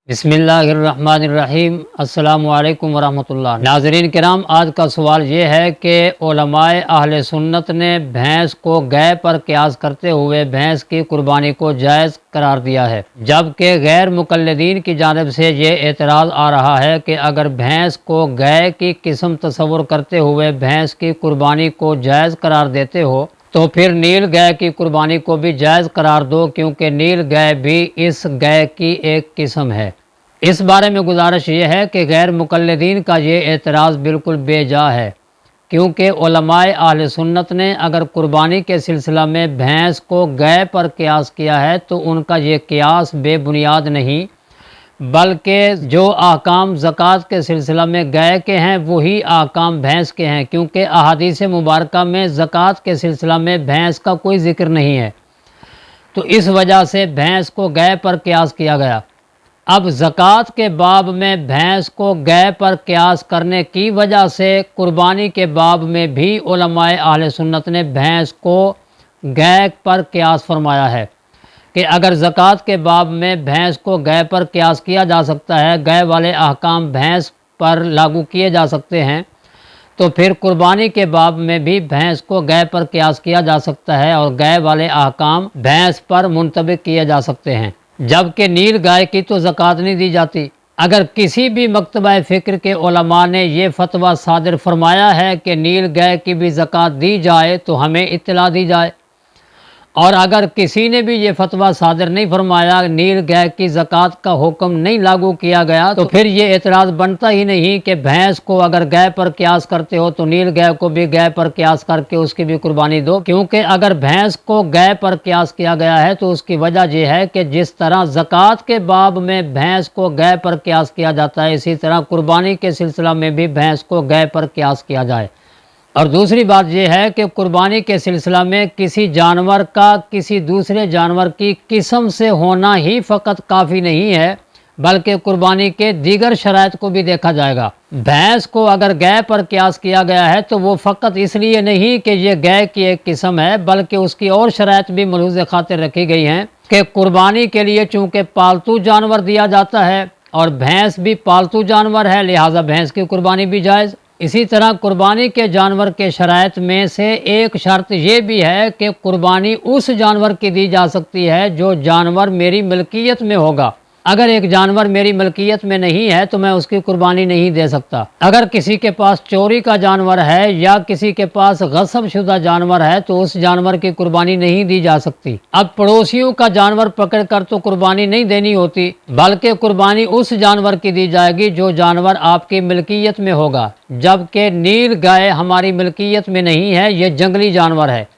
बिस्मिल्लाहिर्रहमानिर्रहीम। अस्सलामु अलैकुम वरहमतुल्लाह। नाज़रीन किराम, आज का सवाल ये है कि उलमाए अहले सुन्नत ने भैंस को गाय पर क़ियास करते हुए भैंस की कुर्बानी को जायज़ करार दिया है, जबकि गैर मुक़ल्लिदीन की जानिब से ये एतराज़ आ रहा है कि अगर भैंस को गाय की किस्म तस्वुर करते हुए भैंस की कुर्बानी को जायज़ करार देते हो तो फिर नील गाय की कुर्बानी को भी जायज़ करार दो, क्योंकि नील गाय भी इस गाय की एक किस्म है। इस बारे में गुजारिश ये है कि गैर मुक़ल्लिदीन का ये एतराज़ बिल्कुल बेजा है, क्योंकि उलमाए अहले सुन्नत ने अगर कुर्बानी के सिलसिला में भैंस को गाय पर क़ियास किया है तो उनका ये क़ियास बेबुनियाद नहीं, बल्कि जो अहकाम ज़कात के सिलसिला में गाय के हैं वही अहकाम भैंस के हैं, क्योंकि अहादीस मुबारका में ज़कात के सिलसिला में भैंस का कोई ज़िक्र नहीं है। तो इस वजह से भैंस को गाय पर क़ियास किया गया। अब ज़कात के बाब में भैंस को गाय पर क़ियास करने की वजह से कुर्बानी के बाब में भी उलमाए अहले सुन्नत ने भैंस को गाय पर क़ियास फरमाया है कि अगर ज़कात के बाब में भैंस को गाय पर क़ियास किया जा सकता है, गाय वाले अहकाम भैंस पर लागू किए जा सकते हैं, तो फिर कुर्बानी के बाब में भी भैंस को गाय पर क़ियास किया जा सकता है और गाय वाले अहकाम भैंस पर मुंतबिक किए जा सकते हैं। जबकि नील गाय की तो ज़कात नहीं दी जाती। अगर किसी भी मकतबा फ़िक्र के उलमा ने ये फतवा सादिर फरमाया है कि नील गाय की भी ज़कात दी जाए तो हमें इत्तला दी जाए, और अगर किसी ने भी ये फतवा सादिर नहीं फरमाया, नील गाय की ज़कात का हुक्म नहीं लागू किया गया, तो फिर ये एतराज़ बनता ही नहीं कि भैंस को अगर गाय पर क़ियास करते हो तो नील गाय को भी गाय पर क़ियास करके उसकी भी कुर्बानी दो। क्योंकि अगर भैंस को गाय पर क़ियास किया गया है तो उसकी वजह यह है कि जिस तरह ज़कात के बाब में भैंस को गाय पर क़ियास किया जाता है, इसी तरह कुर्बानी के सिलसिला में भी भैंस को गाय पर क़ियास किया जाए। और दूसरी बात यह है कि कुर्बानी के सिलसिला में किसी जानवर का किसी दूसरे जानवर की किस्म से होना ही फ़कत काफ़ी नहीं है, बल्कि कुर्बानी के दीगर शराइत को भी देखा जाएगा। भैंस को अगर गाय पर क़ियास किया गया है तो वो फ़कत इसलिए नहीं कि ये गाय की एक किस्म है, बल्कि उसकी और शराइत भी मलहूज़ खातिर रखी गई हैं कि कुर्बानी के लिए चूँकि पालतू जानवर दिया जाता है और भैंस भी पालतू जानवर है, लिहाजा भैंस की कुर्बानी भी जायज़। इसी तरह कुर्बानी के जानवर के शराइत में से एक शर्त ये भी है कि कुर्बानी उस जानवर की दी जा सकती है जो जानवर मेरी मिल्कियत में होगा। अगर एक जानवर मेरी मिल्कियत में नहीं है तो मैं उसकी कुर्बानी नहीं दे सकता। अगर किसी के पास चोरी का जानवर है या किसी के पास गस्ब शुदा जानवर है तो उस जानवर की कुर्बानी नहीं दी जा सकती। अब पड़ोसियों का जानवर पकड़ कर तो कुर्बानी नहीं देनी होती, बल्कि कुर्बानी उस जानवर की दी जाएगी जो जानवर आपकी मिल्कियत में होगा। जबकि नील गाय हमारी मिल्कियत में नहीं है, ये जंगली जानवर है।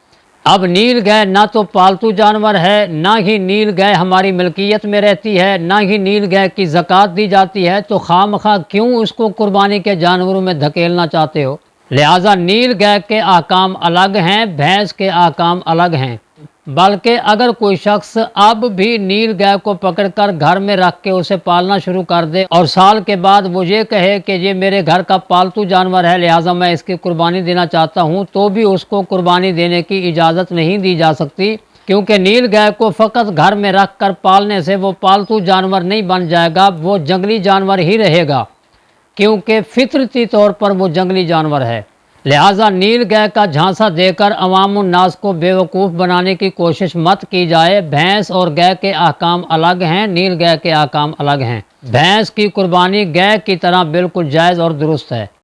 अब नील गाय ना तो पालतू जानवर है, ना ही नील गाय हमारी मिल्कियत में रहती है, ना ही नील गाय की ज़कात दी जाती है, तो खामखा क्यों उसको कुर्बानी के जानवरों में धकेलना चाहते हो। लिहाजा नील गाय के अहकाम अलग हैं, भैंस के अहकाम अलग हैं। बल्कि अगर कोई शख्स अब भी नील गाय को पकड़कर घर में रख के उसे पालना शुरू कर दे और साल के बाद वो ये कहे कि ये मेरे घर का पालतू जानवर है, लिहाजा मैं इसकी कुर्बानी देना चाहता हूँ, तो भी उसको कुर्बानी देने की इजाज़त नहीं दी जा सकती। क्योंकि नील गाय को फ़कत घर में रख कर पालने से वो पालतू जानवर नहीं बन जाएगा, वो जंगली जानवर ही रहेगा, क्योंकि फितरती तौर पर वो जंगली जानवर है। लिहाजा नील गाय का झांसा देकर अवामुन्नास को बेवकूफ़ बनाने की कोशिश मत की जाए। भैंस और गाय के अहकाम अलग हैं, नील गाय के अहकाम अलग हैं। भैंस की कुर्बानी गाय की तरह बिल्कुल जायज़ और दुरुस्त है।